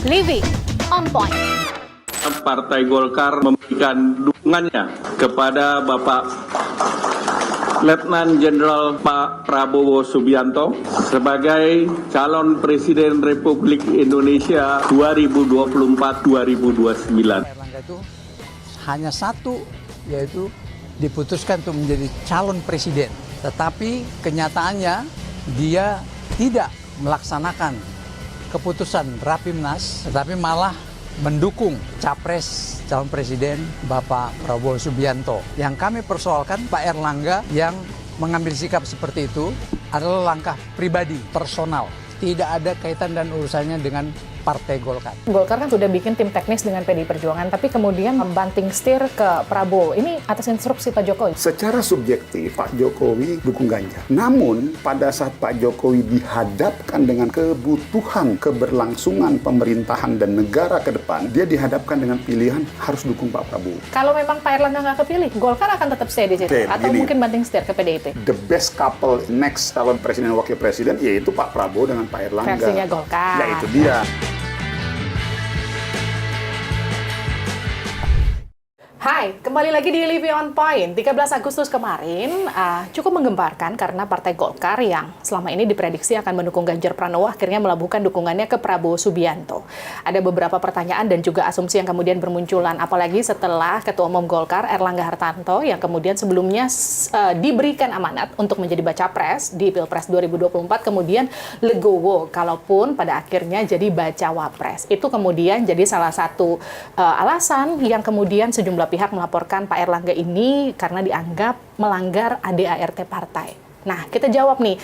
Living on Point. Partai Golkar memberikan dukungannya kepada Bapak Letnan Jenderal Pak Prabowo Subianto sebagai calon Presiden Republik Indonesia 2024-2029. Erlangga itu hanya satu, yaitu diputuskan untuk menjadi calon presiden. Tetapi kenyataannya dia tidak melaksanakan keputusan Rapimnas, tetapi malah mendukung capres calon presiden Bapak Prabowo Subianto. Yang kami persoalkan Pak Erlangga yang mengambil sikap seperti itu adalah langkah pribadi, personal. Tidak ada kaitan dan urusannya dengan Partai Golkar. Golkar kan sudah bikin tim teknis dengan PDI Perjuangan, tapi kemudian banting setir ke Prabowo. Ini atas instruksi Pak Jokowi. Secara subjektif, Pak Jokowi dukung Ganjar. Namun, pada saat Pak Jokowi dihadapkan dengan kebutuhan keberlangsungan pemerintahan dan negara ke depan, dia dihadapkan dengan pilihan harus dukung Pak Prabowo. Kalau memang Pak Erlangga nggak kepilih, Golkar akan tetap stay di situ? Atau begini, mungkin banting setir ke PDIP? The best couple next calon presiden dan wakil presiden yaitu Pak Prabowo dengan Pak Erlangga. Versinya Golkar. Ya, itu dia. Hai, kembali lagi di Living on Point. 13 Agustus kemarin cukup menggemparkan karena Partai Golkar yang selama ini diprediksi akan mendukung Ganjar Pranowo akhirnya melabuhkan dukungannya ke Prabowo Subianto. Ada beberapa pertanyaan dan juga asumsi yang kemudian bermunculan, apalagi setelah Ketua Umum Golkar Erlangga Hartarto yang kemudian sebelumnya diberikan amanat untuk menjadi baca pres di Pilpres 2024 kemudian legowo kalaupun pada akhirnya jadi baca wapres. Itu kemudian jadi salah satu alasan yang kemudian sejumlah pihak melaporkan Pak Erlangga ini karena dianggap melanggar ADART partai. Nah, kita jawab nih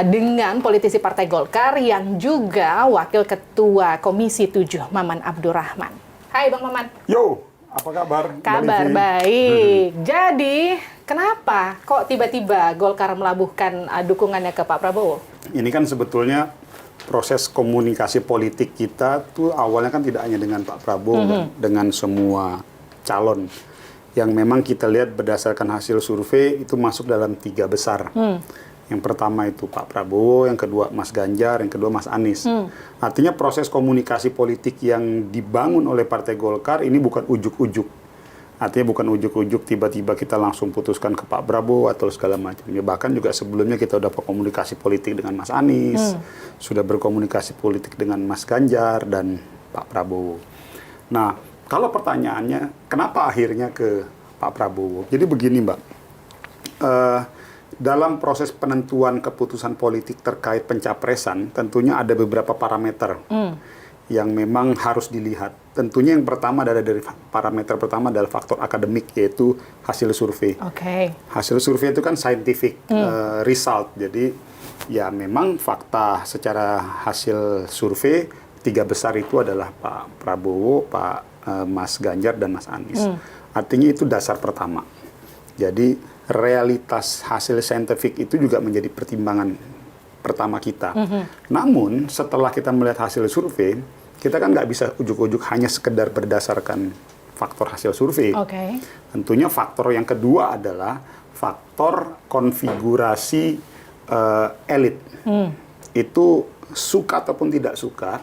dengan politisi Partai Golkar yang juga Wakil Ketua Komisi 7, Maman Abdurrahman. Hai Bang Maman. Yo, apa kabar? Kabar baik. Jadi, kenapa kok tiba-tiba Golkar melabuhkan dukungannya ke Pak Prabowo? Ini kan sebetulnya proses komunikasi politik kita tuh awalnya kan tidak hanya dengan Pak Prabowo, kan, dengan semua calon yang memang kita lihat berdasarkan hasil survei itu masuk dalam 3 besar. Yang pertama itu Pak Prabowo, yang kedua Mas Ganjar, yang kedua Mas Anies. Artinya proses komunikasi politik yang dibangun oleh Partai Golkar ini bukan ujuk-ujuk. Artinya bukan ujuk-ujuk tiba-tiba kita langsung putuskan ke Pak Prabowo atau segala macamnya. Bahkan juga sebelumnya kita udah berkomunikasi politik dengan Mas Anies, sudah berkomunikasi politik dengan Mas Ganjar dan Pak Prabowo. Nah, kalau pertanyaannya, kenapa akhirnya ke Pak Prabowo? Jadi begini, Mbak. Dalam proses penentuan keputusan politik terkait pencapresan, tentunya ada beberapa parameter yang memang harus dilihat. Tentunya yang pertama adalah dari parameter pertama adalah faktor akademik, yaitu hasil survei. Hasil survei itu kan scientific result. Jadi, ya memang fakta secara hasil survei, 3 besar itu adalah Pak Prabowo, Pak Mas Ganjar dan Mas Anies. Artinya itu dasar pertama. Jadi realitas hasil saintifik itu juga menjadi pertimbangan pertama kita. Namun setelah kita melihat hasil survei, kita kan nggak bisa ujuk-ujuk hanya sekedar berdasarkan faktor hasil survei. Tentunya faktor yang kedua adalah faktor konfigurasi elit. Itu suka ataupun tidak suka,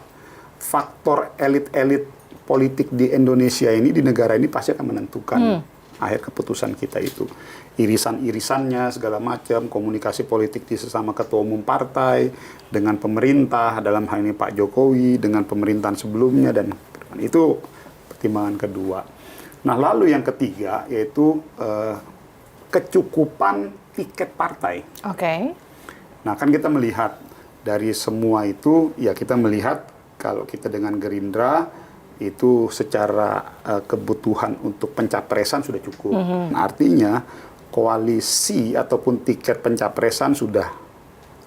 faktor elit-elit politik di Indonesia ini, di negara ini pasti akan menentukan akhir keputusan kita itu. Irisan-irisannya, segala macam, komunikasi politik di sesama ketua umum partai, dengan pemerintah, dalam hal ini Pak Jokowi, dengan pemerintahan sebelumnya, dan itu pertimbangan kedua. Nah, lalu yang ketiga, yaitu kecukupan tiket partai. Nah, kan kita melihat dari semua itu, ya kita melihat kalau kita dengan Gerindra, itu secara kebutuhan untuk pencapresan sudah cukup. Nah, artinya koalisi ataupun tiket pencapresan sudah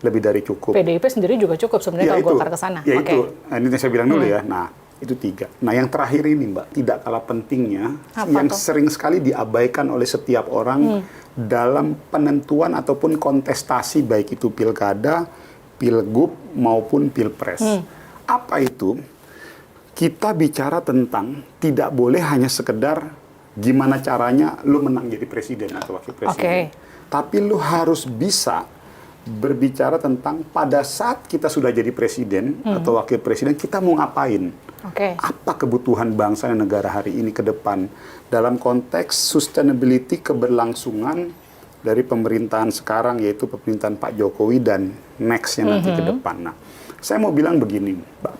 lebih dari cukup. PDIP sendiri juga cukup sebenarnya kalau Golkar ke sana. Ya itu, ini saya bilang dulu ya. Nah, itu 3. Nah, yang terakhir ini Mbak, tidak kalah pentingnya, yang sering sekali diabaikan oleh setiap orang dalam penentuan ataupun kontestasi, baik itu pilkada, pilgub, maupun pilpres. Apa itu? Kita bicara tentang tidak boleh hanya sekedar gimana caranya lu menang jadi presiden atau wakil presiden. Tapi lu harus bisa berbicara tentang pada saat kita sudah jadi presiden atau wakil presiden, kita mau ngapain? Apa kebutuhan bangsa dan negara hari ini ke depan dalam konteks sustainability, keberlangsungan dari pemerintahan sekarang, yaitu pemerintahan Pak Jokowi dan next-nya nanti ke depan. Nah, saya mau bilang begini, Mbak.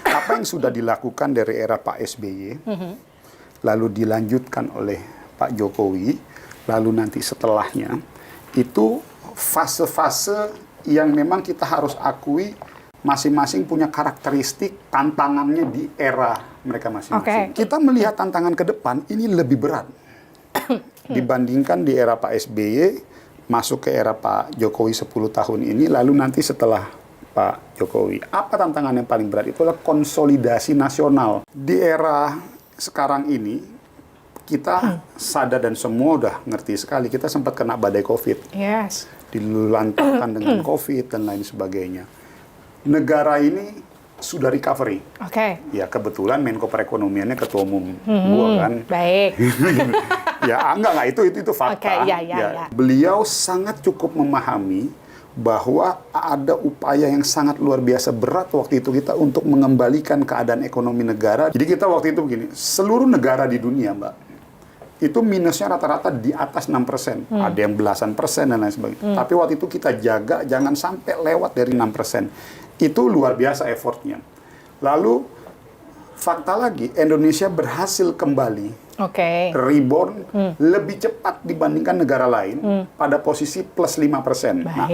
Apa yang sudah dilakukan dari era Pak SBY, lalu dilanjutkan oleh Pak Jokowi, lalu nanti setelahnya, itu fase-fase yang memang kita harus akui masing-masing punya karakteristik tantangannya di era mereka masing-masing. Kita melihat tantangan ke depan ini lebih berat dibandingkan di era Pak SBY masuk ke era Pak Jokowi 10 tahun ini, lalu nanti setelah Pak Jokowi. Apa tantangan yang paling berat? Itulah konsolidasi nasional. Di era sekarang ini kita sadar dan semua udah ngerti sekali, kita sempat kena badai COVID. Dilantangkan dengan COVID dan lain sebagainya. Negara ini sudah recovery. Ya kebetulan Menko Perekonomiannya ketua umum gua kan. Ya enggak itu fakta. Ya. Beliau sangat cukup memahami bahwa ada upaya yang sangat luar biasa berat waktu itu kita untuk mengembalikan keadaan ekonomi negara. Jadi kita waktu itu begini, seluruh negara di dunia, Mbak, itu minusnya rata-rata di atas 6%. Ada yang belasan persen dan lain sebagainya. Tapi waktu itu kita jaga jangan sampai lewat dari 6%. Itu luar biasa effortnya. Lalu fakta lagi, Indonesia berhasil kembali reborn lebih cepat dibandingkan negara lain pada posisi plus 5%. Nah,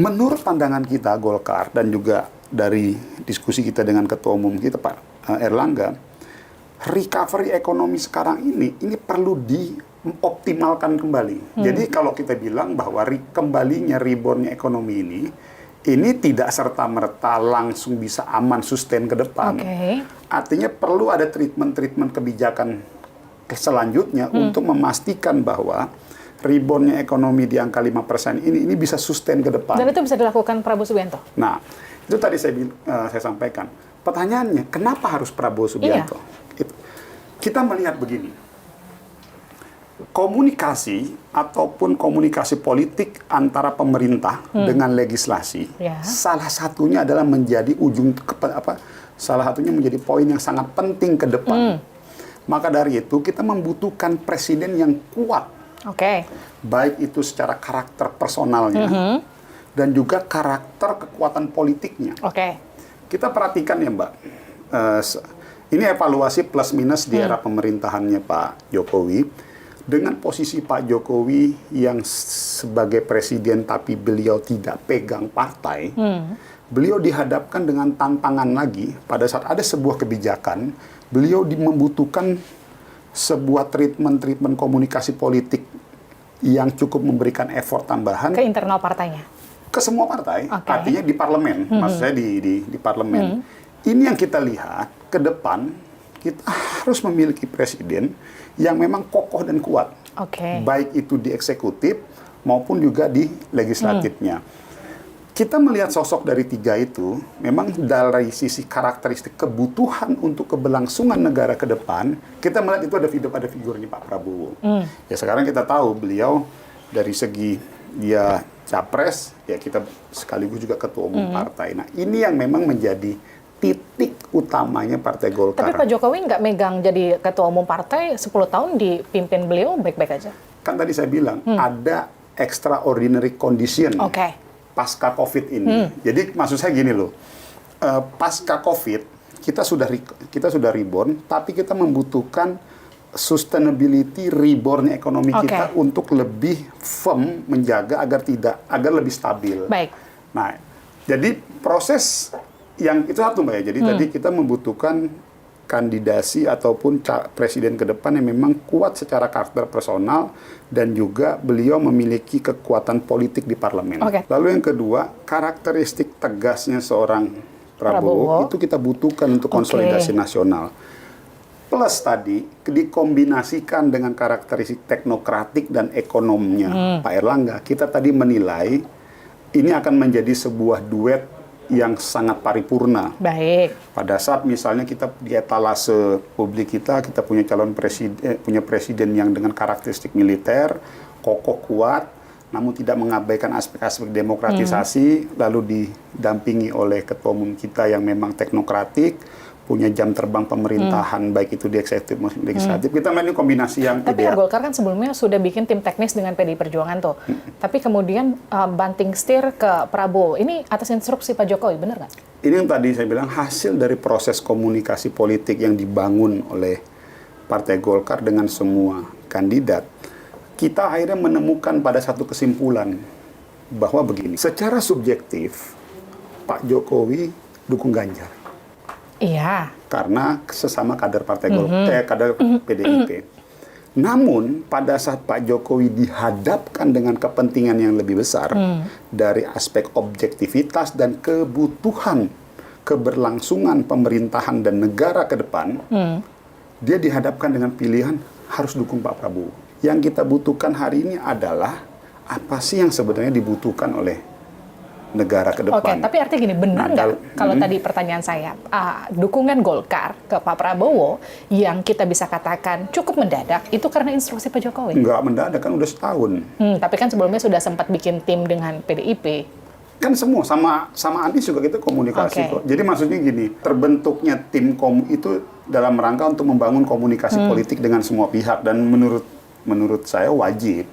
menurut pandangan kita Golkar dan juga dari diskusi kita dengan ketua umum kita Pak Erlangga, recovery ekonomi sekarang ini perlu dioptimalkan kembali. Jadi kalau kita bilang bahwa kembalinya rebornnya ekonomi ini tidak serta-merta langsung bisa aman sustain ke depan. Artinya perlu ada treatment kebijakan selanjutnya untuk memastikan bahwa reboundnya ekonomi di angka 5% ini bisa sustain ke depan. Dan itu bisa dilakukan Prabowo Subianto? Nah, itu tadi saya sampaikan. Pertanyaannya, kenapa harus Prabowo Subianto? Kita melihat begini, komunikasi ataupun komunikasi politik antara pemerintah dengan legislasi, salah satunya adalah menjadi salah satunya menjadi poin yang sangat penting ke depan. Maka dari itu kita membutuhkan presiden yang kuat, baik itu secara karakter personalnya dan juga karakter kekuatan politiknya. Kita perhatikan ya Mbak. Ini evaluasi plus minus di era pemerintahannya Pak Jokowi. Dengan posisi Pak Jokowi yang sebagai presiden tapi beliau tidak pegang partai, beliau dihadapkan dengan tantangan lagi pada saat ada sebuah kebijakan, beliau membutuhkan sebuah treatment komunikasi politik yang cukup memberikan effort tambahan. Ke internal partainya? Ke semua partai, artinya di parlemen, maksud saya di parlemen. Ini yang kita lihat ke depan, kita harus memiliki presiden yang memang kokoh dan kuat. Baik itu di eksekutif maupun juga di legislatifnya. Kita melihat sosok dari tiga itu, memang dari sisi karakteristik kebutuhan untuk keberlangsungan negara ke depan, kita melihat itu ada figurnya Pak Prabowo. Ya sekarang kita tahu beliau dari segi dia capres, ya kita sekaligus juga ketua umum partai. Nah ini yang memang menjadi titik utamanya Partai Golkar. Tapi Pak Jokowi nggak megang jadi ketua umum partai 10 tahun dipimpin beliau baik-baik aja. Kan tadi saya bilang ada extraordinary condition pasca COVID ini. Jadi maksud saya gini loh, pasca COVID kita sudah reborn, tapi kita membutuhkan sustainability reborn ekonomi kita untuk lebih firm menjaga agar lebih stabil. Nah, jadi proses yang itu satu Mbak ya. Jadi tadi kita membutuhkan kandidasi ataupun presiden ke depan yang memang kuat secara karakter personal dan juga beliau memiliki kekuatan politik di parlemen. Lalu yang kedua, karakteristik tegasnya seorang Prabowo itu kita butuhkan untuk konsolidasi nasional. Plus tadi dikombinasikan dengan karakteristik teknokratik dan ekonomnya Pak Erlangga. Kita tadi menilai ini akan menjadi sebuah duet yang sangat paripurna. Pada saat misalnya kita di etalase publik kita punya calon presiden, punya presiden yang dengan karakteristik militer, kokoh kuat, namun tidak mengabaikan aspek-aspek demokratisasi, lalu didampingi oleh ketua umum kita yang memang teknokratik, punya jam terbang pemerintahan, baik itu di eksekutif maupun legislatif. Kita melihat ini kombinasi yang Tapi ideal. Golkar kan sebelumnya sudah bikin tim teknis dengan PDI Perjuangan tuh. Tapi kemudian banting setir ke Prabowo. Ini atas instruksi Pak Jokowi, benar nggak? Ini yang tadi saya bilang hasil dari proses komunikasi politik yang dibangun oleh Partai Golkar dengan semua kandidat. Kita akhirnya menemukan pada satu kesimpulan bahwa begini, secara subjektif Pak Jokowi dukung Ganjar. Iya. Karena sesama kader Partai Golkar, kader PDIP. Namun pada saat Pak Jokowi dihadapkan dengan kepentingan yang lebih besar dari aspek objektivitas dan kebutuhan keberlangsungan pemerintahan dan negara ke depan, dia dihadapkan dengan pilihan harus dukung Pak Prabowo. Yang kita butuhkan hari ini adalah apa sih yang sebenarnya dibutuhkan oleh negara ke depan. Oke, tapi artinya gini, benar nggak kalau tadi pertanyaan saya, dukungan Golkar ke Pak Prabowo yang kita bisa katakan cukup mendadak, itu karena instruksi Pak Jokowi? Nggak mendadak, kan udah setahun. Tapi kan sebelumnya sudah sempat bikin tim dengan PDIP. Kan semua, sama Anies juga kita komunikasi kok. Jadi maksudnya gini, terbentuknya tim itu dalam rangka untuk membangun komunikasi politik dengan semua pihak, dan menurut saya wajib.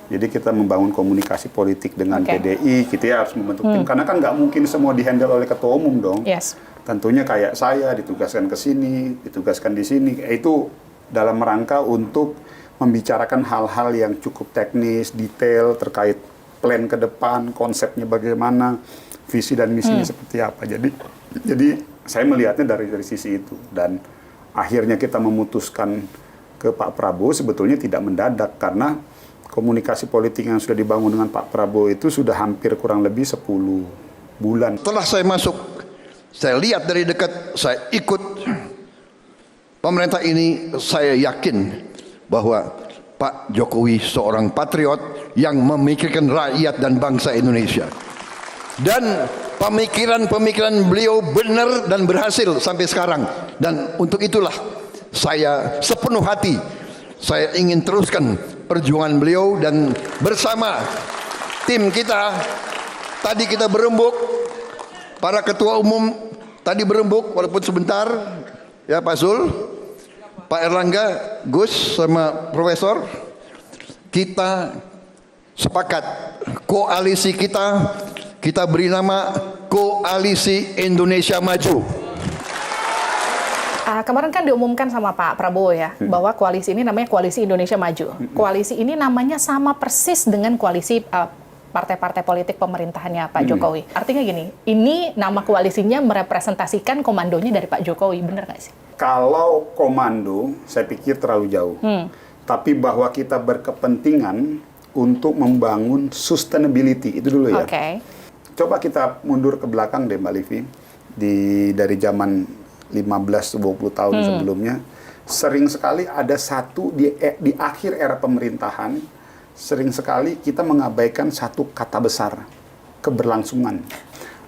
Jadi kita membangun komunikasi politik dengan PDI, kita harus membentuk tim. Karena kan nggak mungkin semua dihandle oleh ketua umum dong. Yes. Tentunya kayak saya ditugaskan ke sini, ditugaskan di sini. Itu dalam rangka untuk membicarakan hal-hal yang cukup teknis, detail terkait plan ke depan, konsepnya bagaimana, visi dan misinya seperti apa. Jadi saya melihatnya dari sisi itu. Dan akhirnya kita memutuskan ke Pak Prabowo sebetulnya tidak mendadak, karena komunikasi politik yang sudah dibangun dengan Pak Prabowo itu sudah hampir kurang lebih 10 bulan. Setelah saya masuk, saya lihat dari dekat, saya ikut pemerintah ini, saya yakin bahwa Pak Jokowi seorang patriot yang memikirkan rakyat dan bangsa Indonesia. Dan pemikiran-pemikiran beliau benar dan berhasil sampai sekarang. Dan untuk itulah saya sepenuh hati, saya ingin teruskan perjuangan beliau, dan bersama tim kita tadi kita berembuk, para ketua umum tadi berembuk walaupun sebentar, ya Pak Zul, Pak Erlangga, Gus sama Profesor, kita sepakat koalisi kita beri nama Koalisi Indonesia Maju. Kemarin kan diumumkan sama Pak Prabowo ya, bahwa koalisi ini namanya Koalisi Indonesia Maju. Koalisi ini namanya sama persis dengan koalisi partai-partai politik pemerintahannya Pak Jokowi. Artinya gini, ini nama koalisinya merepresentasikan komandonya dari Pak Jokowi, benar nggak sih? Kalau komando, saya pikir terlalu jauh. Tapi bahwa kita berkepentingan untuk membangun sustainability, itu dulu ya. Coba kita mundur ke belakang deh Mbak Livi, dari zaman 15-20 tahun sebelumnya, sering sekali ada satu di akhir era pemerintahan, sering sekali kita mengabaikan satu kata besar, keberlangsungan.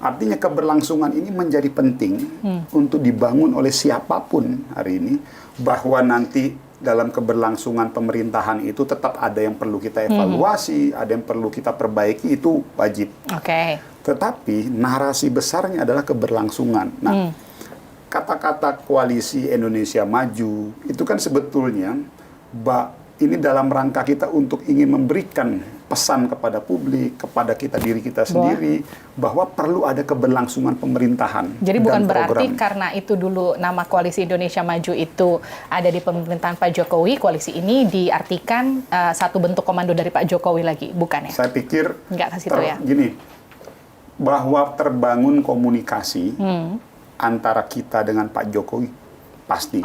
Artinya keberlangsungan ini menjadi penting untuk dibangun oleh siapapun hari ini, bahwa nanti dalam keberlangsungan pemerintahan itu tetap ada yang perlu kita evaluasi, ada yang perlu kita perbaiki, itu wajib. Tetapi narasi besarnya adalah keberlangsungan. Nah, kata-kata koalisi Indonesia Maju itu kan sebetulnya ini dalam rangka kita untuk ingin memberikan pesan kepada publik, kepada diri kita sendiri, bahwa perlu ada keberlangsungan pemerintahan. Jadi bukan berarti karena itu dulu nama Koalisi Indonesia Maju itu ada di pemerintahan Pak Jokowi, koalisi ini diartikan satu bentuk komando dari Pak Jokowi lagi, bukan ya? Saya pikir nggak ke situ ya. Gini, bahwa terbangun komunikasi antara kita dengan Pak Jokowi pasti.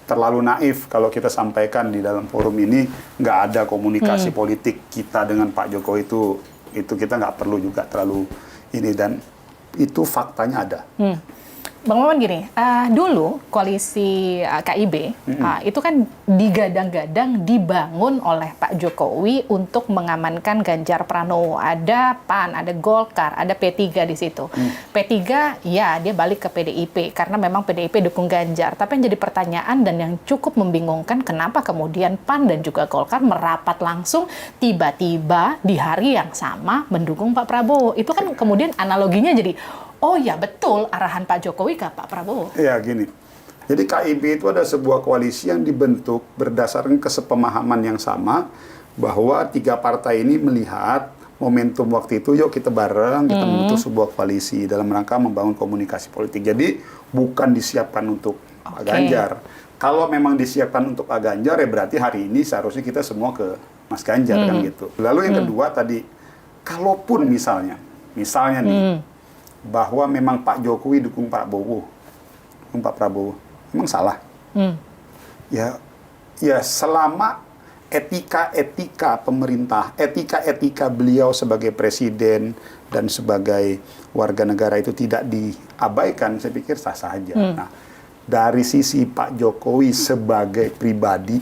Terlalu naif kalau kita sampaikan di dalam forum ini nggak ada komunikasi politik kita dengan Pak Jokowi, itu kita nggak perlu juga terlalu ini, dan itu faktanya ada. Bang Maman gini, dulu koalisi KIB itu kan digadang-gadang dibangun oleh Pak Jokowi untuk mengamankan Ganjar Pranowo. Ada PAN, ada Golkar, ada P3 di situ. P3 ya dia balik ke PDIP karena memang PDIP dukung Ganjar. Tapi yang jadi pertanyaan dan yang cukup membingungkan kenapa kemudian PAN dan juga Golkar merapat langsung tiba-tiba di hari yang sama mendukung Pak Prabowo. Itu kan kemudian analoginya jadi oh ya betul arahan Pak Jokowi ke Pak Prabowo. Ya gini, jadi KIB itu ada sebuah koalisi yang dibentuk berdasarkan kesepemahaman yang sama bahwa tiga partai ini melihat momentum waktu itu, yuk kita bareng, kita membentuk sebuah koalisi dalam rangka membangun komunikasi politik. Jadi bukan disiapkan untuk Pak Ganjar. Kalau memang disiapkan untuk Pak Ganjar ya berarti hari ini seharusnya kita semua ke Mas Ganjar kan gitu. Lalu yang kedua tadi, kalaupun misalnya nih, bahwa memang Pak Jokowi dukung Pak Prabowo, memang salah. Ya selama etika pemerintah, etika beliau sebagai presiden dan sebagai warga negara itu tidak diabaikan, saya pikir sah-sah aja. Nah, dari sisi Pak Jokowi sebagai pribadi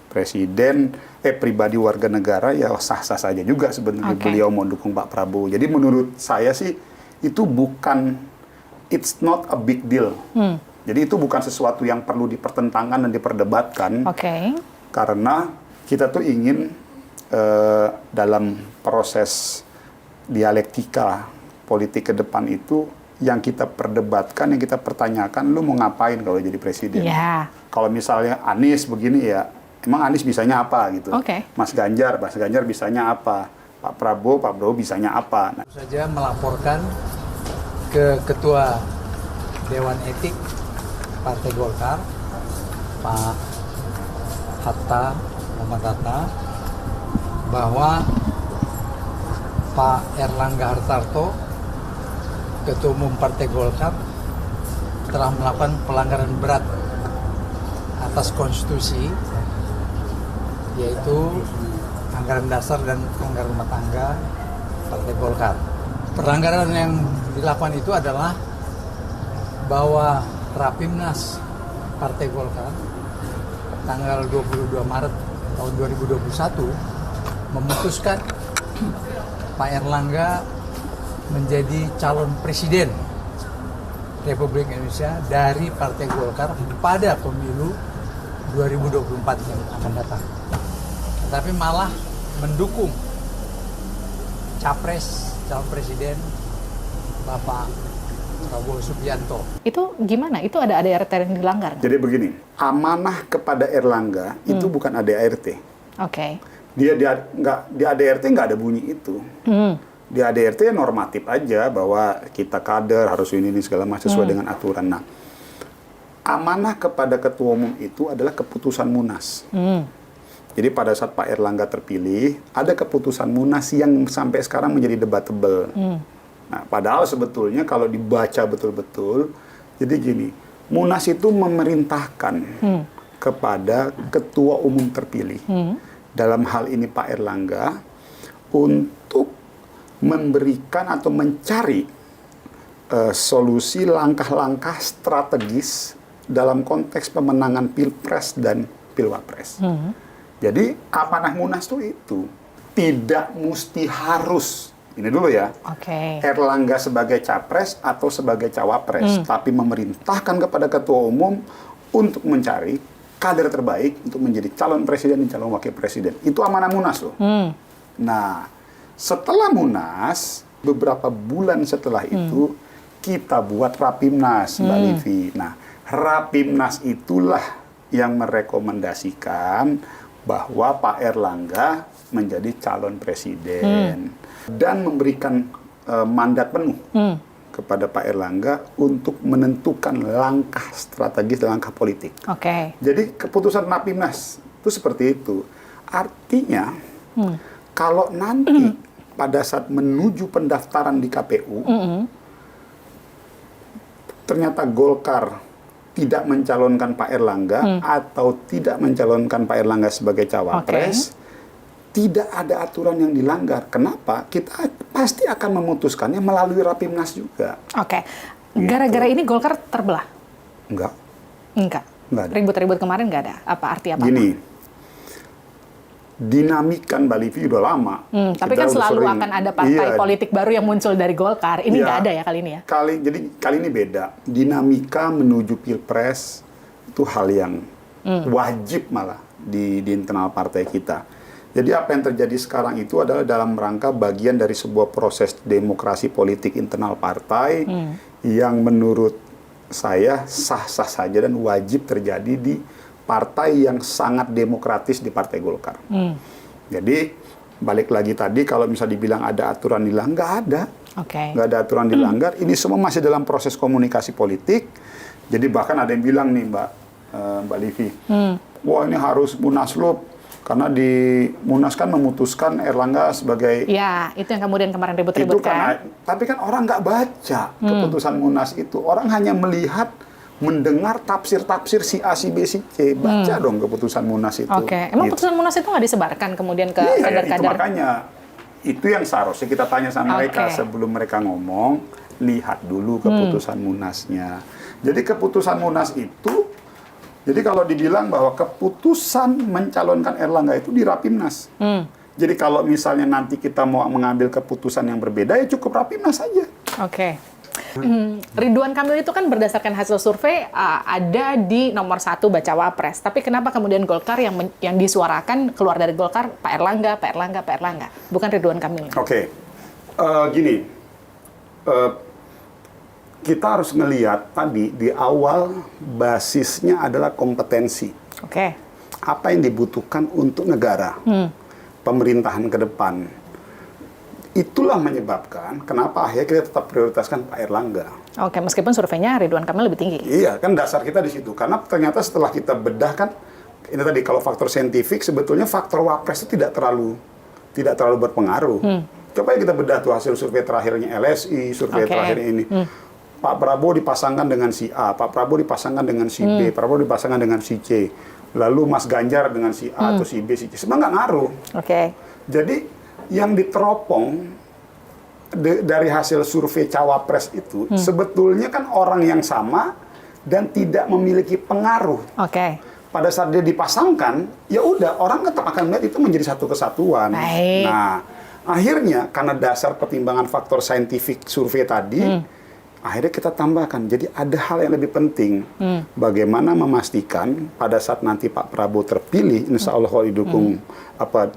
presiden, pribadi warga negara ya sah-sah saja juga sebenarnya beliau mau dukung Pak Prabowo. Jadi menurut saya sih itu bukan, it's not a big deal. Jadi itu bukan sesuatu yang perlu dipertentangkan dan diperdebatkan. Karena kita tuh ingin dalam proses dialektika politik ke depan itu yang kita perdebatkan, yang kita pertanyakan, lu mau ngapain kalau jadi presiden? Kalau misalnya Anies begini ya, emang Anies bisanya apa gitu? Mas Ganjar bisanya apa? Pak Prabowo bisanya apa? Saja melaporkan ke Ketua Dewan Etik Partai Golkar, Pak Muhammad Hatta, bahwa Pak Erlangga Hartarto, Ketua Umum Partai Golkar, telah melakukan pelanggaran berat atas konstitusi, yaitu anggaran dasar dan anggaran rumah tangga Partai Golkar. Pelanggaran yang dilakukan itu adalah bahwa Rapimnas Partai Golkar tanggal 22 Maret tahun 2021 memutuskan Pak Erlangga menjadi calon presiden Republik Indonesia dari Partai Golkar pada pemilu 2024 yang akan datang. Tetapi malah mendukung capres calon presiden Bapak Prabowo Subianto. Itu gimana? Itu ada ADART yang dilanggar? Jadi begini, amanah kepada Erlangga itu bukan ADART. Dia di ADART nggak ada bunyi itu. Di ADART normatif aja bahwa kita kader harus ini segala macam sesuai dengan aturan. Nah, amanah kepada ketua umum itu adalah keputusan Munas. Jadi pada saat Pak Erlangga terpilih, ada keputusan Munas yang sampai sekarang menjadi debatable. Nah, padahal sebetulnya kalau dibaca betul-betul, jadi gini, Munas itu memerintahkan kepada ketua umum terpilih, dalam hal ini Pak Erlangga, untuk memberikan atau mencari solusi langkah-langkah strategis dalam konteks pemenangan Pilpres dan Pilwapres. Jadi amanah Munas itu tidak mesti harus, ini dulu ya, Erlangga sebagai capres atau sebagai cawapres, tapi memerintahkan kepada ketua umum untuk mencari kader terbaik untuk menjadi calon presiden dan calon wakil presiden. Itu amanah Munas loh. Nah, setelah Munas, beberapa bulan setelah itu, kita buat Rapimnas, Mbak Livi. Nah, Rapimnas itulah yang merekomendasikan bahwa Pak Erlangga menjadi calon presiden dan memberikan mandat penuh kepada Pak Erlangga untuk menentukan langkah strategis dan langkah politik. Jadi keputusan Rapimnas itu seperti itu. Artinya kalau nanti pada saat menuju pendaftaran di KPU ternyata Golkar tidak mencalonkan Pak Erlangga atau tidak mencalonkan Pak Erlangga sebagai cawapres, tidak ada aturan yang dilanggar. Kenapa? Kita pasti akan memutuskannya melalui Rapimnas juga. Gara-gara ini Golkar terbelah? Enggak. Enggak. Enggak ada. Ribut-ribut kemarin nggak ada? Arti apa? Gini, dinamika Mbak Livi udah lama. Tapi Kita kan udah selalu sering- akan ada partai Iya, politik baru yang muncul dari Golkar. Ini Iya. nggak ada ya kali ini ya? Jadi kali ini beda. Dinamika menuju Pilpres itu hal yang wajib malah di internal partai kita. Jadi apa yang terjadi sekarang itu adalah dalam rangka bagian dari sebuah proses demokrasi politik internal partai yang menurut saya sah-sah saja dan wajib terjadi di partai yang sangat demokratis di Partai Golkar. Jadi balik lagi tadi kalau misalnya dibilang ada aturan dilanggar, nggak ada. Oke. Nggak ada aturan dilanggar. Ini semua masih dalam proses komunikasi politik. Jadi bahkan ada yang bilang nih Mbak Livi, wah ini harus munaslup karena di Munas kan memutuskan Erlangga sebagai Ya, itu yang kemudian kemarin itu ribut-ribut kan? tapi kan orang nggak baca keputusan Munas itu. Orang hanya melihat, mendengar tafsir-tafsir si A, si B, si C. Baca dong keputusan Munas itu. Oke. Emang Gitu. putusan Munas itu nggak disebarkan kemudian ke Iya, itu kader-kader? makanya. Itu yang seharusnya kita tanya sama mereka Oke. sebelum mereka ngomong, lihat dulu keputusan Munasnya. Jadi keputusan Munas itu, jadi kalau dibilang bahwa keputusan mencalonkan Erlangga itu di Rapimnas. Jadi kalau misalnya nanti kita mau mengambil keputusan yang berbeda, ya cukup Rapimnas saja. Oke. Ridwan Kamil itu kan berdasarkan hasil survei ada di nomor 1 bacawa pres. Tapi kenapa kemudian Golkar yang disuarakan keluar dari Golkar Pak Erlangga, Pak Erlangga, Pak Erlangga, bukan Ridwan Kamil? Oke. Gini, kita harus ngelihat tadi di awal basisnya adalah kompetensi. Oke. Apa yang dibutuhkan untuk negara, pemerintahan ke depan. Itulah menyebabkan kenapa akhirnya kita tetap prioritaskan Pak Erlangga. Oke, meskipun surveinya Ridwan Kamil lebih tinggi. Iya, kan dasar kita di situ. Karena ternyata setelah kita bedah kan, ini tadi kalau faktor saintifik sebetulnya faktor wapres itu tidak terlalu berpengaruh. Coba ya kita bedah tuh hasil survei terakhirnya LSI, survei Oke. terakhir ini. Pak Prabowo dipasangkan dengan si A, Pak Prabowo dipasangkan dengan si B, Pak Prabowo dipasangkan dengan si C. Lalu Mas Ganjar dengan si A atau si B, si C. Sebenarnya nggak ngaruh. Oke. Jadi yang diteropong dari hasil survei cawapres itu sebetulnya kan orang yang sama dan tidak memiliki pengaruh. Oke. Pada saat dia dipasangkan, ya udah orang tetap akan melihat itu menjadi satu kesatuan. Baik. Nah, akhirnya karena dasar pertimbangan faktor saintifik survei tadi, akhirnya kita tambahkan. Jadi ada hal yang lebih penting, bagaimana memastikan pada saat nanti Pak Prabowo terpilih, insya Allah kalau didukung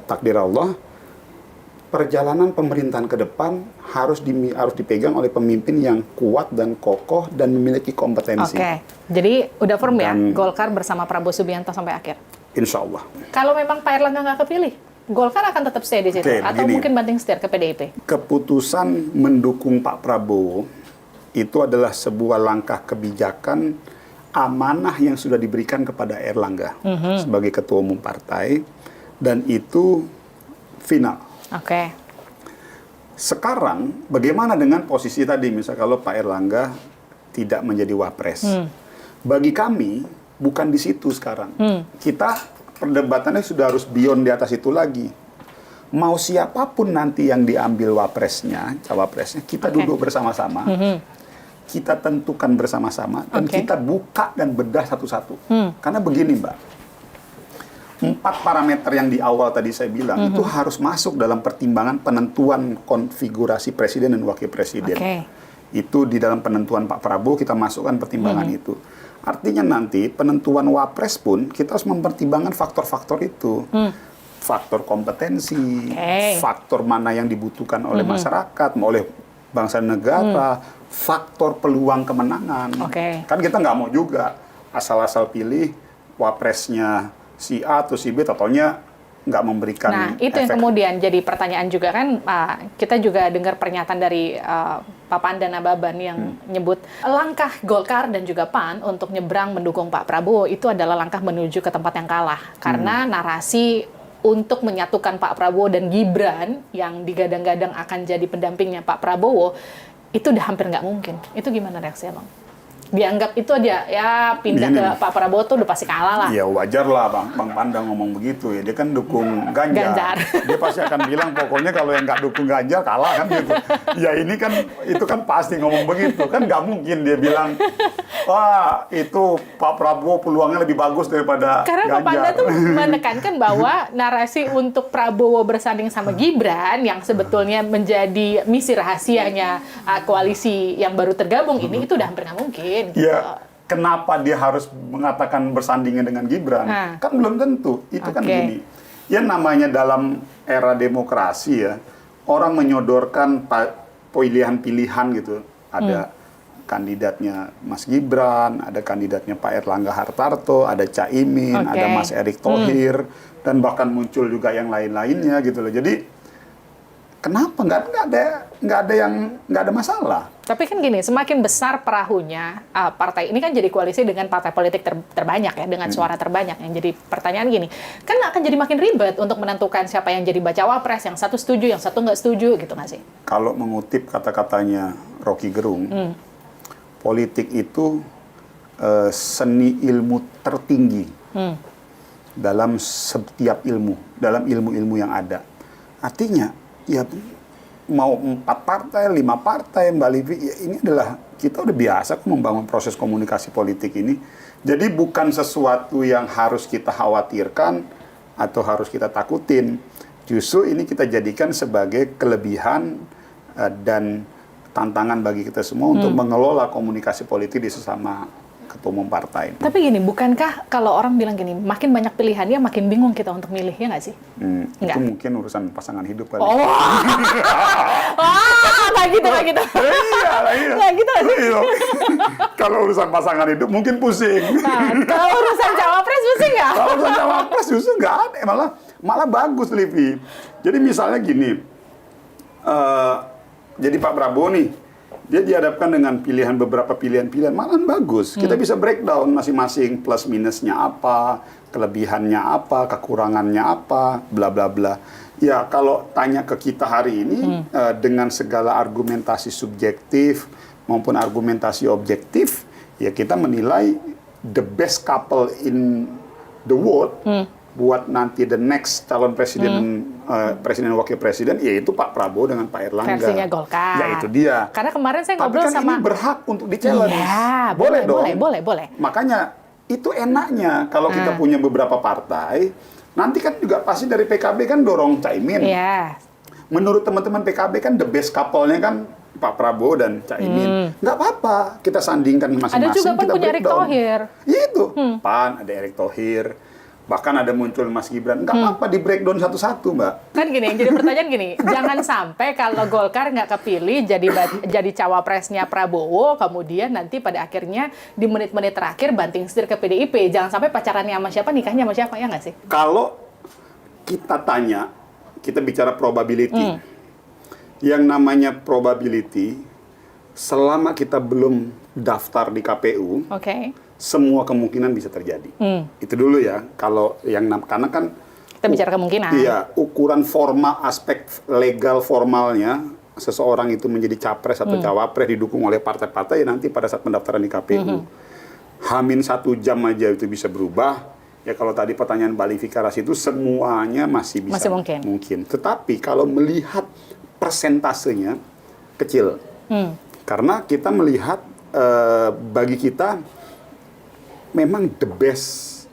takdir Allah, perjalanan pemerintahan ke depan harus dipegang oleh pemimpin yang kuat dan kokoh dan memiliki kompetensi. Oke. Jadi udah firm ya, Dan- Golkar bersama Prabowo Subianto sampai akhir. Insya Allah. Kalau memang Pak Erlangga nggak kepilih, Golkar akan tetap stay di situ, Oke, atau begini. mungkin banting setir ke PDIP. Keputusan mendukung Pak Prabowo itu adalah sebuah langkah kebijakan amanah yang sudah diberikan kepada Erlangga sebagai ketua umum partai, dan itu final. Oke. Sekarang bagaimana dengan posisi tadi, misalnya kalau Pak Erlangga tidak menjadi wapres? Bagi kami bukan di situ sekarang. Kita perdebatannya sudah harus beyond di atas itu lagi. Mau siapapun nanti yang diambil wapresnya, cawapresnya, kita Oke. duduk bersama-sama. Kita tentukan bersama-sama dan Oke. kita buka dan bedah satu-satu. Karena begini, Mbak. 4 parameter yang di awal tadi saya bilang itu harus masuk dalam pertimbangan penentuan konfigurasi presiden dan wakil presiden. Oke. Itu di dalam penentuan Pak Prabowo kita masukkan pertimbangan itu. Artinya nanti penentuan wapres pun kita harus mempertimbangkan faktor-faktor itu. Faktor kompetensi, Oke. faktor mana yang dibutuhkan oleh masyarakat, oleh bangsa dan negara, faktor peluang kemenangan. Oke. Kan kita nggak mau juga asal-asal pilih wapresnya si A atau si B, totalnya nggak memberikan Nah, itu yang efek. kemudian jadi pertanyaan juga kan, kita juga dengar pernyataan dari Pak Pandana Baban yang nyebut langkah Golkar dan juga PAN untuk nyebrang mendukung Pak Prabowo itu adalah langkah menuju ke tempat yang kalah. Karena narasi untuk menyatukan Pak Prabowo dan Gibran yang digadang-gadang akan jadi pendampingnya Pak Prabowo, itu udah hampir nggak mungkin. Itu gimana reaksi Abang? dianggap itu aja ya pindah Gini. ke Pak Prabowo tuh udah pasti kalah lah. Ya wajar lah Bang Panda ngomong begitu ya. Dia kan dukung Ganjar. Ganjar. Dia pasti akan bilang pokoknya kalau yang nggak dukung Ganjar kalah kan gitu. Ya ini kan itu kan pasti ngomong begitu kan, nggak mungkin dia bilang wah itu Pak Prabowo peluangnya lebih bagus daripada Karena Pak Panda Ganjar. tuh menekankan bahwa narasi untuk Prabowo bersanding sama Gibran yang sebetulnya menjadi misi rahasianya koalisi yang baru tergabung ini itu udah hampir nggak mungkin. Gitu. Ya, kenapa dia harus mengatakan bersandingnya dengan Gibran? Kan belum tentu. Itu kan gini. Ya namanya dalam era demokrasi ya, orang menyodorkan pilihan-pilihan gitu. Ada kandidatnya Mas Gibran, ada kandidatnya Pak Erlangga Hartarto, ada Caimin, ada Mas Erick Thohir, dan bahkan muncul juga yang lain-lainnya gitu loh. Jadi kenapa nggak ada masalah? Tapi kan gini, semakin besar perahunya partai ini kan jadi koalisi dengan partai politik terbanyak ya, dengan suara terbanyak. Yang jadi pertanyaan gini, kan akan jadi makin ribet untuk menentukan siapa yang jadi bacawa pres, yang satu setuju, yang satu nggak setuju, gitu nggak sih? Kalau mengutip kata-katanya Rocky Gerung, politik itu seni ilmu tertinggi dalam setiap ilmu, dalam ilmu-ilmu yang ada. Artinya, ya mau 4 partai, 5 partai, Mbak Livi, ya ini adalah kita udah biasa membangun proses komunikasi politik ini. Jadi bukan sesuatu yang harus kita khawatirkan atau harus kita takutin. Justru ini kita jadikan sebagai kelebihan dan tantangan bagi kita semua untuk mengelola komunikasi politik di sesama ketua umum partai. Tapi gini, bukankah kalau orang bilang gini, makin banyak pilihannya, makin bingung kita untuk milih, ya nggak sih? Itu mungkin urusan pasangan hidup kali. Oh, nggak gitu. Iya. Nggak gitu. Iya. Kalau urusan pasangan hidup mungkin pusing. Nah, kalau urusan cawapres pusing nggak? Kalau urusan cawapres justru nggak ada, malah bagus, Livi. Jadi misalnya gini, jadi Pak Prabowo nih, dia dihadapkan dengan beberapa pilihan-pilihan, malah bagus. Kita bisa breakdown masing-masing plus minusnya apa, kelebihannya apa, kekurangannya apa, bla bla bla. Ya kalau tanya ke kita hari ini dengan segala argumentasi subjektif maupun argumentasi objektif, ya kita menilai the best couple in the world buat nanti the next calon presiden presiden dan wakil presiden, yaitu Pak Prabowo dengan Pak Erlangga. Versinya Golkar. Ya itu dia. Karena kemarin saya Tapi ngobrol kan sama. ini berhak untuk di-challenge. Iya, boleh dong. Boleh. Makanya itu enaknya kalau kita punya beberapa partai, nanti kan juga pasti dari PKB kan dorong Caimin. Iya. Menurut teman-teman PKB kan the best couple-nya kan Pak Prabowo dan Caimin. Nggak apa-apa, kita sandingkan masing-masing. Ada juga kita punya Erick breakdown. Thohir. Iya itu, PAN ada Erick Thohir. Bahkan ada muncul Mas Gibran. Nggak apa-apa di breakdown satu-satu, Mbak. Kan gini, jadi pertanyaan gini, jangan sampai kalau Golkar nggak kepilih jadi cawapresnya Prabowo, kemudian nanti pada akhirnya di menit-menit terakhir banting setir ke PDIP. Jangan sampai pacarannya sama siapa, nikahnya sama siapa, ya nggak sih? Kalau kita tanya, kita bicara probability. Yang namanya probability, selama kita belum daftar di KPU, semua kemungkinan bisa terjadi. Itu dulu ya. Kalau yang karena kan kita bicara kemungkinan. Iya, ukuran formal, aspek legal formalnya seseorang itu menjadi capres atau cawapres didukung oleh partai-partai, nanti pada saat pendaftaran di KPU. Hamin 1 jam aja itu bisa berubah. Ya kalau tadi pertanyaan Mbak Livi Karas itu semuanya masih bisa. Masih mungkin. Tetapi kalau melihat persentasenya kecil. Karena kita melihat bagi kita memang the best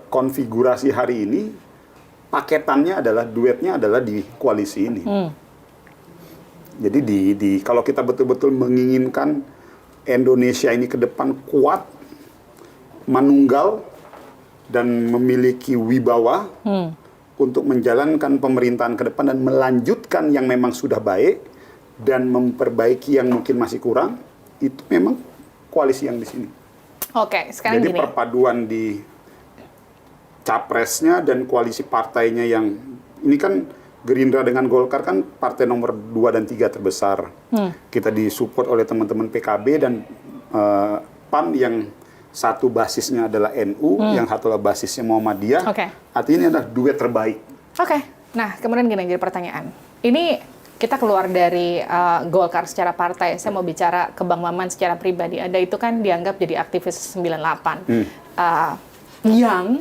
konfigurasi hari ini, paketannya adalah, duetnya adalah di koalisi ini. Jadi kalau kita betul-betul menginginkan Indonesia ini ke depan kuat, manunggal, dan memiliki wibawa untuk menjalankan pemerintahan ke depan dan melanjutkan yang memang sudah baik dan memperbaiki yang mungkin masih kurang, itu memang koalisi yang di sini. Oke, sekarang jadi gini. perpaduan di capresnya dan koalisi partainya yang ini kan Gerindra dengan Golkar kan partai nomor 2 dan 3 terbesar. Kita disupport oleh teman-teman PKB dan PAN yang satu basisnya adalah NU, yang satu adalah basisnya Muhammadiyah. Artinya ini adalah duet terbaik. Nah kemudian gini jadi pertanyaan. Ini kita keluar dari Golkar secara partai, saya mau bicara ke Bang Maman secara pribadi. Anda itu kan dianggap jadi aktivis 98 yang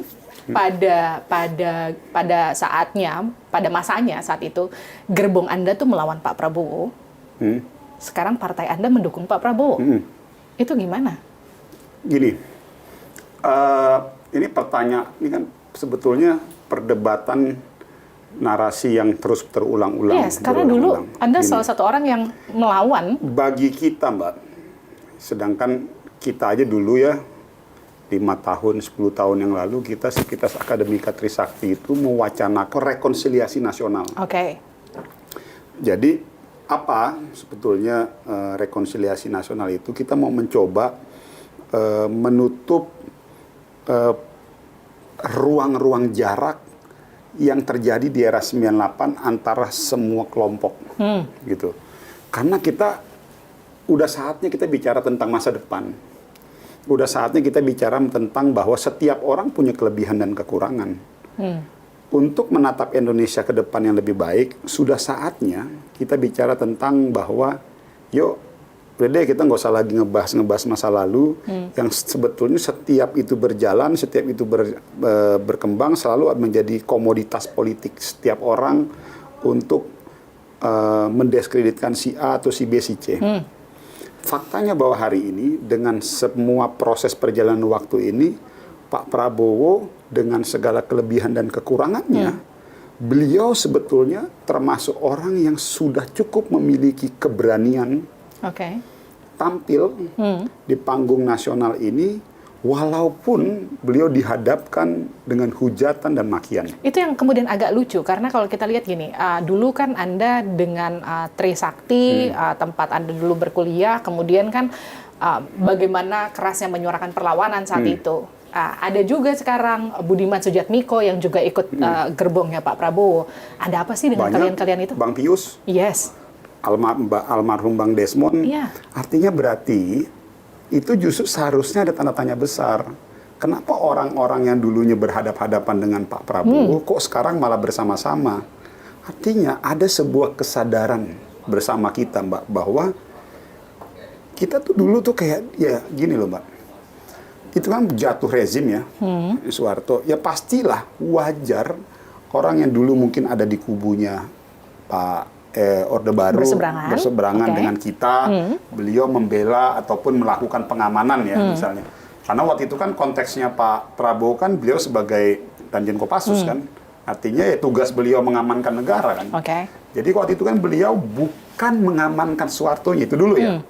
pada saatnya, pada masanya saat itu gerbong Anda tuh melawan Pak Prabowo. Sekarang partai Anda mendukung Pak Prabowo. Itu gimana? Gini, ini pertanyaan, ini kan sebetulnya perdebatan narasi yang terus terulang-ulang. Yes, karena dulu Anda Gini, salah satu orang yang melawan. bagi kita, Mbak, sedangkan kita aja dulu ya, 5 tahun, 10 tahun yang lalu, kita Sivitas Akademika Trisakti itu mewacanakan rekonsiliasi nasional. Oke. Jadi, apa sebetulnya rekonsiliasi nasional itu? Kita mau mencoba menutup ruang-ruang jarak yang terjadi di era 98 antara semua kelompok, gitu. Karena kita udah saatnya kita bicara tentang masa depan, udah saatnya kita bicara tentang bahwa setiap orang punya kelebihan dan kekurangan. Untuk menatap Indonesia ke depan yang lebih baik, sudah saatnya kita bicara tentang bahwa, yuk, udah deh kita nggak usah lagi ngebahas masa lalu, yang sebetulnya setiap itu berjalan, setiap itu berkembang, selalu menjadi komoditas politik setiap orang untuk mendiskreditkan si A atau si B, si C. Faktanya bahwa hari ini, dengan semua proses perjalanan waktu ini, Pak Prabowo dengan segala kelebihan dan kekurangannya, beliau sebetulnya termasuk orang yang sudah cukup memiliki keberanian tampil di panggung nasional ini, walaupun beliau dihadapkan dengan hujatan dan makian. Itu yang kemudian agak lucu, karena kalau kita lihat gini, dulu kan Anda dengan Trisakti, tempat Anda dulu berkuliah, kemudian kan bagaimana kerasnya menyuarakan perlawanan saat itu. Ada juga sekarang Budiman Sujatmiko yang juga ikut gerbongnya Pak Prabowo. Ada apa sih dengan kalian-kalian itu? Bang Pius. Yes. Almarhum Bang Desmond, artinya berarti itu justru seharusnya ada tanda tanya besar. Kenapa orang-orang yang dulunya berhadap-hadapan dengan Pak Prabowo kok sekarang malah bersama-sama? Artinya ada sebuah kesadaran bersama kita, Mbak, bahwa kita tuh dulu tuh kayak, ya gini loh, Mbak, itu kan jatuh rezim ya, Soeharto. Ya pastilah wajar orang yang dulu mungkin ada di kubunya Pak Orde Baru berseberangan dengan kita, beliau membela ataupun melakukan pengamanan ya misalnya. Karena waktu itu kan konteksnya Pak Prabowo kan beliau sebagai Danjen Kopassus kan, artinya ya tugas beliau mengamankan negara kan. Jadi waktu itu kan beliau bukan mengamankan Soehartonya itu dulu ya,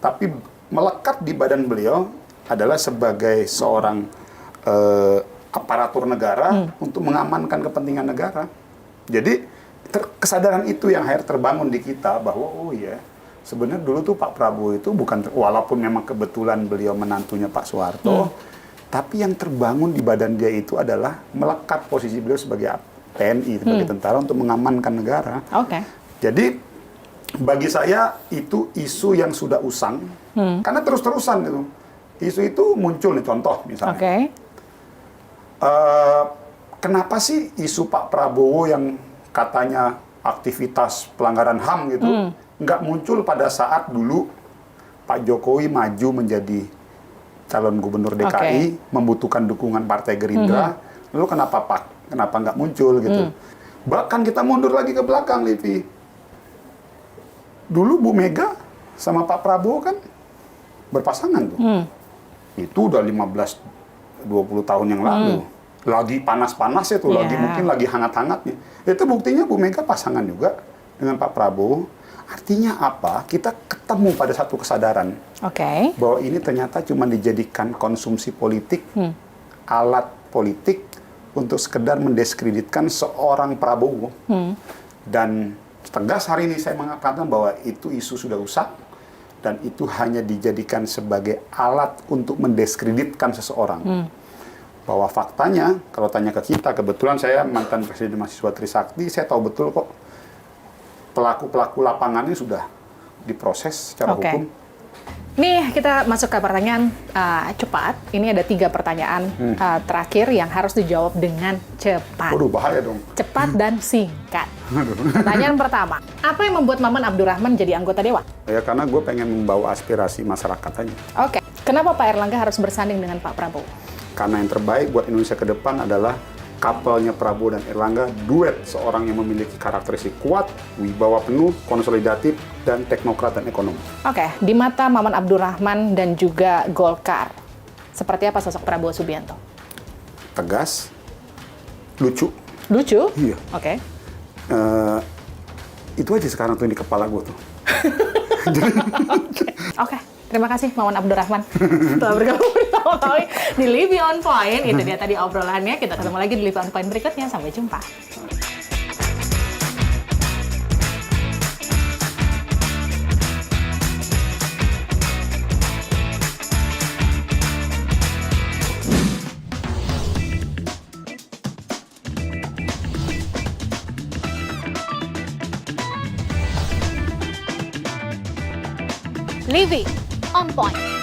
tapi melekat di badan beliau adalah sebagai seorang aparatur negara untuk mengamankan kepentingan negara. Jadi kesadaran itu yang akhirnya terbangun di kita bahwa oh ya, sebenarnya dulu tuh Pak Prabowo itu bukan, walaupun memang kebetulan beliau menantunya Pak Soeharto, tapi yang terbangun di badan dia itu adalah melekat posisi beliau sebagai TNI, sebagai tentara untuk mengamankan negara. Jadi bagi saya itu isu yang sudah usang, karena terus-terusan gitu. Isu itu muncul nih, contoh misalnya. Kenapa sih isu Pak Prabowo yang katanya aktivitas pelanggaran HAM gitu, nggak muncul pada saat dulu Pak Jokowi maju menjadi calon gubernur DKI, membutuhkan dukungan Partai Gerindra, lalu kenapa nggak muncul gitu? Bahkan kita mundur lagi ke belakang, Livi. Dulu Bu Mega sama Pak Prabowo kan berpasangan tuh. Itu udah 15-20 tahun yang lalu. Lagi panas-panasnya tuh, mungkin lagi hangat-hangatnya. Itu buktinya Bu Mega pasangan juga dengan Pak Prabowo. Artinya apa? Kita ketemu pada satu kesadaran bahwa ini ternyata cuma dijadikan konsumsi politik, alat politik untuk sekedar mendiskreditkan seorang Prabowo. Dan tegas hari ini saya mengatakan bahwa itu isu sudah usang dan itu hanya dijadikan sebagai alat untuk mendiskreditkan seseorang. Bahwa faktanya, kalau tanya ke kita, kebetulan saya mantan presiden mahasiswa Trisakti, saya tahu betul kok pelaku-pelaku lapangannya sudah diproses secara hukum. Nih kita masuk ke pertanyaan cepat. Ini ada 3 pertanyaan terakhir yang harus dijawab dengan cepat. Waduh, bahaya dong. Cepat dan singkat. Pertanyaan pertama, apa yang membuat Maman Abdurrahman jadi anggota Dewan? Ya karena gue pengen membawa aspirasi masyarakat aja. Oke, kenapa Pak Erlangga harus bersanding dengan Pak Prabowo? Karena yang terbaik buat Indonesia ke depan adalah couple-nya Prabowo dan Erlangga, duet seorang yang memiliki karakteristik kuat, wibawa penuh, konsolidatif, dan teknokrat dan ekonom. Oke, di mata Maman Abdurrahman dan juga Golkar, seperti apa sosok Prabowo Subianto? Tegas, lucu. Lucu? Iya. Oke. Itu aja sekarang tuh di kepala gue tuh. Oke, terima kasih Maman Abdurrahman telah bergabung bersama kami di Living on Point. Itu dia tadi obrolannya. Kita ketemu lagi di Living on Point berikutnya. Sampai jumpa. Living on Point.